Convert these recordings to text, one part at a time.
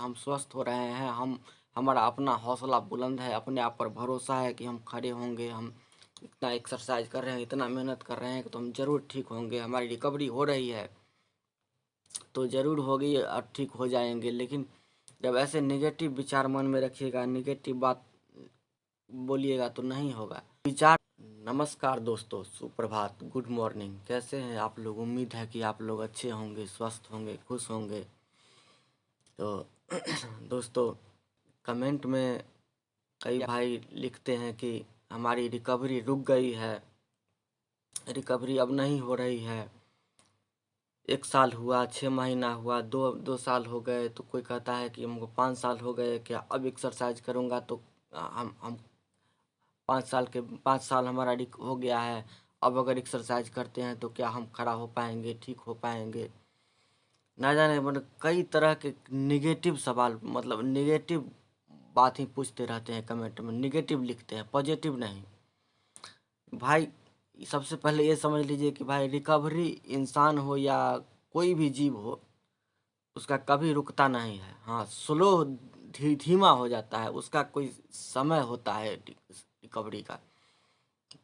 हम स्वस्थ हो रहे हैं, हम हमारा अपना हौसला बुलंद है, अपने आप पर भरोसा है कि हम खड़े होंगे, हम इतना एक्सरसाइज कर रहे हैं, इतना मेहनत कर रहे हैं कि तो हम ज़रूर ठीक होंगे, हमारी रिकवरी हो रही है तो ज़रूर होगी और ठीक हो जाएंगे। लेकिन जब ऐसे नेगेटिव विचार मन में रखिएगा, नेगेटिव बात बोलिएगा तो नहीं होगा। विचार। नमस्कार दोस्तों, सुप्रभात, गुड मॉर्निंग। कैसे हैं आप लोग? उम्मीद है कि आप लोग अच्छे होंगे, स्वस्थ होंगे, खुश होंगे। तो दोस्तों, कमेंट में कई भाई लिखते हैं कि हमारी रिकवरी रुक गई है, रिकवरी अब नहीं हो रही है। 1 साल हुआ, 6 महीना हुआ, दो साल हो गए, तो कोई कहता है कि हमको 5 साल हो गए, क्या अब एक्सरसाइज करूँगा तो हम 5 साल हमारा हो गया है, अब अगर एक्सरसाइज करते हैं तो क्या हम खड़ा हो पाएंगे, ठीक हो पाएंगे? ना जाने मतलब कई तरह के निगेटिव सवाल, मतलब निगेटिव बात ही पूछते रहते हैं कमेंट में, निगेटिव लिखते हैं, पॉजिटिव नहीं। भाई सबसे पहले ये समझ लीजिए कि भाई रिकवरी इंसान हो या कोई भी जीव हो, उसका कभी रुकता नहीं है। हाँ, स्लो धीमा हो जाता है, उसका कोई समय होता है रिकवरी का।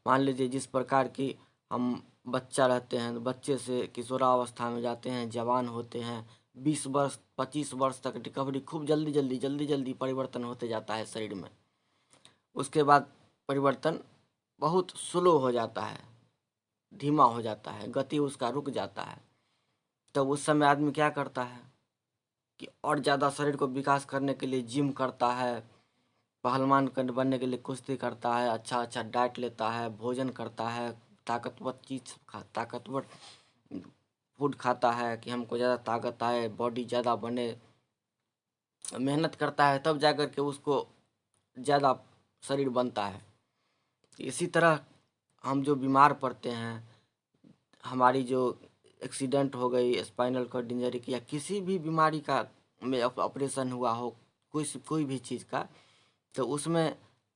मान लीजिए जिस प्रकार की हम बच्चा रहते हैं, बच्चे से किशोरावस्था में जाते हैं, जवान होते हैं, 20 वर्ष 25 वर्ष तक रिकवरी खूब जल्दी जल्दी जल्दी जल्दी परिवर्तन होते जाता है शरीर में। उसके बाद परिवर्तन बहुत स्लो हो जाता है, धीमा हो जाता है, गति उसका रुक जाता है। तब उस समय आदमी क्या करता है कि और ज़्यादा शरीर को विकास करने के लिए जिम करता है, पहलवान बनने के लिए कुश्ती करता है, अच्छा अच्छा डाइट लेता है, भोजन करता है, ताकतवर फूड खाता है कि हमको ज़्यादा ताकत आए, बॉडी ज़्यादा बने, मेहनत करता है, तब जाकर के उसको ज़्यादा शरीर बनता है। इसी तरह हम जो बीमार पड़ते हैं, हमारी जो एक्सीडेंट हो गई, स्पाइनल कॉर्ड इंजरी की, या किसी भी बीमारी का में ऑपरेशन हुआ हो, कोई भी चीज़ का, तो उसमें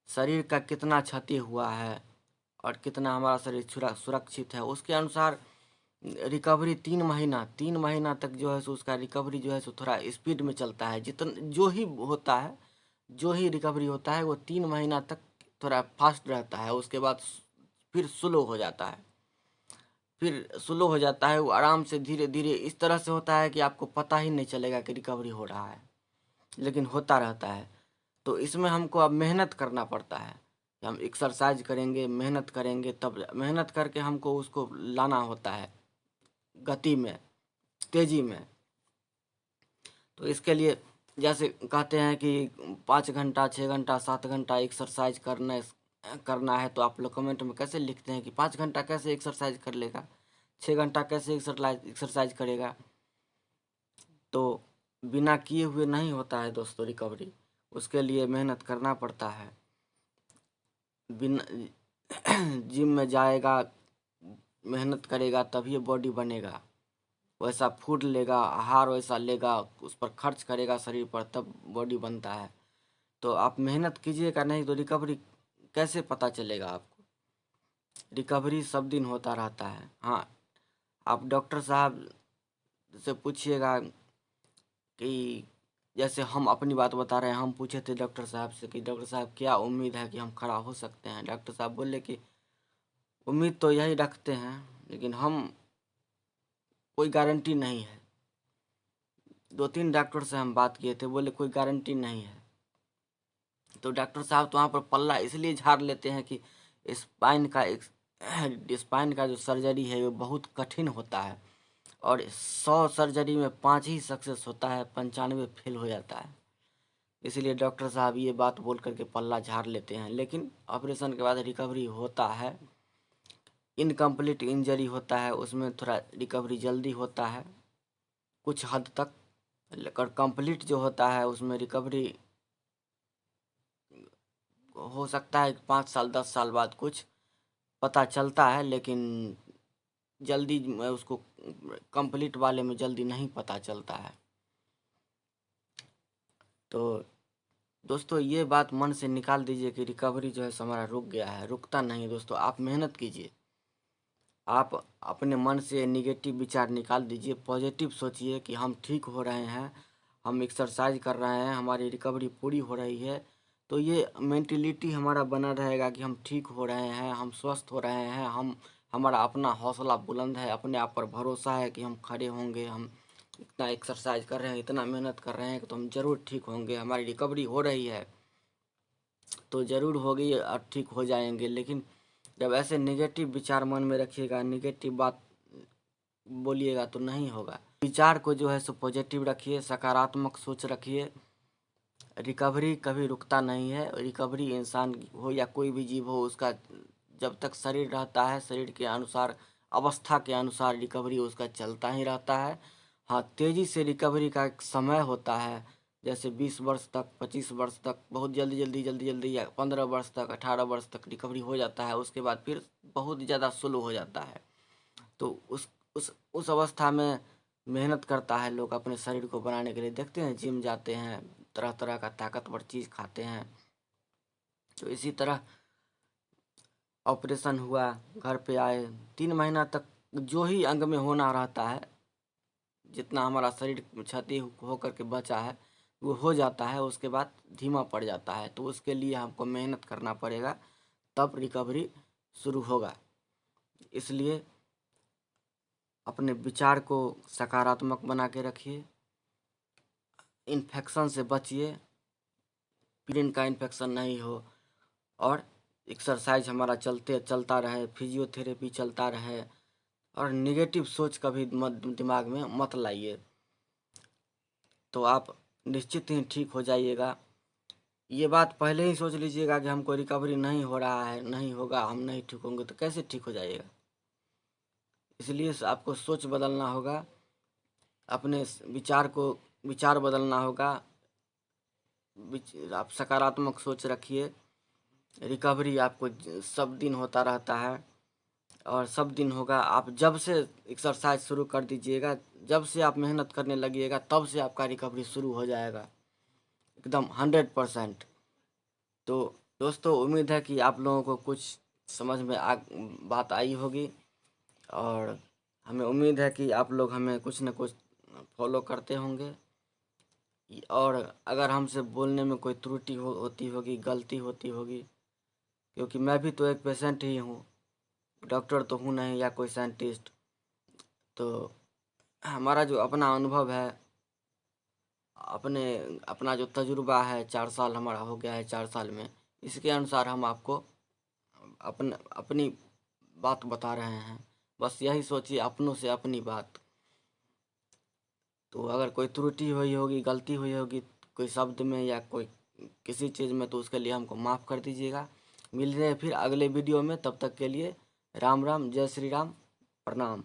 शरीर का कितना क्षति हुआ है और कितना हमारा शरीर सुरक्षित है, उसके अनुसार रिकवरी 3 महीना तक जो है सो उसका रिकवरी जो है सो थोड़ा स्पीड में चलता है। जो ही होता है, जो ही रिकवरी होता है वो 3 महीना तक थोड़ा फास्ट रहता है, उसके बाद फिर स्लो हो जाता है। वो आराम से धीरे धीरे इस तरह से होता है कि आपको पता ही नहीं चलेगा कि रिकवरी हो रहा है, लेकिन होता रहता है। तो इसमें हमको अब मेहनत करना पड़ता है, हम एक्सरसाइज करेंगे, मेहनत करेंगे, तब मेहनत करके हमको उसको लाना होता है गति में, तेजी में। तो इसके लिए जैसे कहते हैं कि 5 घंटा, 6 घंटा, 7 घंटा एक्सरसाइज करना है, तो आप लोग कमेंट में कैसे लिखते हैं कि 5 घंटा कैसे एक्सरसाइज कर लेगा, 6 घंटा कैसे एक्सरसाइज करेगा? तो बिना किए हुए नहीं होता है दोस्तों रिकवरी, उसके लिए मेहनत करना पड़ता है। बिना जिम में जाएगा, मेहनत करेगा तभी बॉडी बनेगा, वैसा फूड लेगा, आहार वैसा लेगा, उस पर खर्च करेगा शरीर पर, तब बॉडी बनता है। तो आप मेहनत कीजिएगा नहीं तो रिकवरी कैसे पता चलेगा आपको? रिकवरी सब दिन होता रहता है। हाँ, आप डॉक्टर साहब से पूछिएगा कि जैसे हम अपनी बात बता रहे हैं, हम पूछे थे डॉक्टर साहब से कि डॉक्टर साहब क्या उम्मीद है कि हम खड़ा हो सकते हैं? डॉक्टर साहब बोले कि उम्मीद तो यही रखते हैं, लेकिन हम कोई गारंटी नहीं है। 2-3 डॉक्टर से हम बात किए थे, बोले कोई गारंटी नहीं है। तो डॉक्टर साहब तो वहाँ पर पल्ला इसलिए झाड़ लेते हैं कि स्पाइन का स्पाइन का जो सर्जरी है वो बहुत कठिन होता है, और 100 सर्जरी में 5 ही सक्सेस होता है, 95 फेल हो जाता है। इसलिए डॉक्टर साहब ये बात बोल करके पल्ला झाड़ लेते हैं, लेकिन ऑपरेशन के बाद रिकवरी होता है। इनकम्प्लीट इंजरी होता है, उसमें थोड़ा रिकवरी जल्दी होता है कुछ हद तक, लेकिन कंप्लीट जो होता है उसमें रिकवरी हो सकता है 5 साल 10 साल बाद कुछ पता चलता है, लेकिन जल्दी में उसको कंप्लीट वाले में जल्दी नहीं पता चलता है। तो दोस्तों ये बात मन से निकाल दीजिए कि रिकवरी जो है हमारा रुक गया है, रुकता नहीं है दोस्तों। आप मेहनत कीजिए, आप अपने मन से नेगेटिव विचार निकाल दीजिए, पॉजिटिव सोचिए कि हम ठीक हो रहे हैं, हम एक्सरसाइज कर रहे हैं, हमारी रिकवरी पूरी हो रही है, तो ये मेंटलिटी हमारा बना रहेगा कि हम ठीक हो रहे हैं, हम स्वस्थ हो रहे हैं, हमारा अपना हौसला बुलंद है, अपने आप पर भरोसा है कि हम खड़े होंगे, हम इतना एक्सरसाइज कर रहे हैं, इतना मेहनत कर रहे हैं तो हम ज़रूर ठीक होंगे, हमारी रिकवरी हो रही है तो ज़रूर होगी और ठीक हो जाएंगे। लेकिन जब ऐसे नेगेटिव विचार मन में रखिएगा, नेगेटिव बात बोलिएगा तो नहीं होगा। विचार को जो है सो पॉजिटिव रखिए, सकारात्मक सोच रखिए। रिकवरी कभी रुकता नहीं है। रिकवरी इंसान हो या कोई भी जीव हो, उसका जब तक शरीर रहता है, शरीर के अनुसार, अवस्था के अनुसार रिकवरी उसका चलता ही रहता है। हाँ, तेज़ी से रिकवरी का एक समय होता है, जैसे 20 वर्ष तक, 25 वर्ष तक बहुत जल्दी जल्दी जल्दी जल्दी, या 15 वर्ष तक, 18 वर्ष तक रिकवरी हो जाता है। उसके बाद फिर बहुत ज़्यादा स्लो हो जाता है। तो उस अवस्था में मेहनत करता है लोग अपने शरीर को बनाने के लिए। देखते हैं जिम जाते हैं, तरह तरह का ताकतवर चीज़ खाते हैं। तो इसी तरह ऑपरेशन हुआ, घर पे आए, 3 महीना तक जो ही अंग में होना रहता है, जितना हमारा शरीर क्षति होकर के बचा है वो हो जाता है। उसके बाद धीमा पड़ जाता है, तो उसके लिए हमको मेहनत करना पड़ेगा, तब रिकवरी शुरू होगा। इसलिए अपने विचार को सकारात्मक बना के रखिए, इन्फेक्शन से बचिए, यूरिन का इन्फेक्शन नहीं हो, और एक्सरसाइज हमारा चलता रहे, फिजियोथेरेपी चलता रहे, और निगेटिव सोच कभी दिमाग में मत लाइए, तो आप निश्चित ही ठीक हो जाइएगा। ये बात पहले ही सोच लीजिएगा कि हमको रिकवरी नहीं हो रहा है, नहीं होगा, हम नहीं ठीक होंगे, तो कैसे ठीक हो जाइएगा। इसलिए आपको सोच बदलना होगा, अपने विचार बदलना होगा। आप सकारात्मक सोच रखिए। रिकवरी आपको सब दिन होता रहता है, और सब दिन होगा। आप जब से एक्सरसाइज शुरू कर दीजिएगा, जब से आप मेहनत करने लगिएगा, तब से आपका रिकवरी शुरू हो जाएगा, एकदम 100%। तो दोस्तों, उम्मीद है कि आप लोगों को कुछ समझ में बात आई होगी, और हमें उम्मीद है कि आप लोग हमें कुछ न कुछ फॉलो करते होंगे। और अगर हमसे बोलने में कोई त्रुटि होती होगी, गलती होती होगी, क्योंकि मैं भी तो एक पेशेंट ही हूँ, डॉक्टर तो हूँ नहीं या कोई साइंटिस्ट। तो हमारा जो अपना अनुभव है, अपना जो तजुर्बा है, 4 साल हमारा हो गया है, 4 साल में, इसके अनुसार हम आपको अपनी बात बता रहे हैं। बस यही सोचिए, अपनों से अपनी बात। तो अगर कोई त्रुटि हुई होगी, गलती हुई होगी कोई शब्द में या कोई किसी चीज़ में, तो उसके लिए हमको माफ़ कर दीजिएगा। मिल रहे हैं फिर अगले वीडियो में, तब तक के लिए राम राम, जय श्री राम, प्रणाम।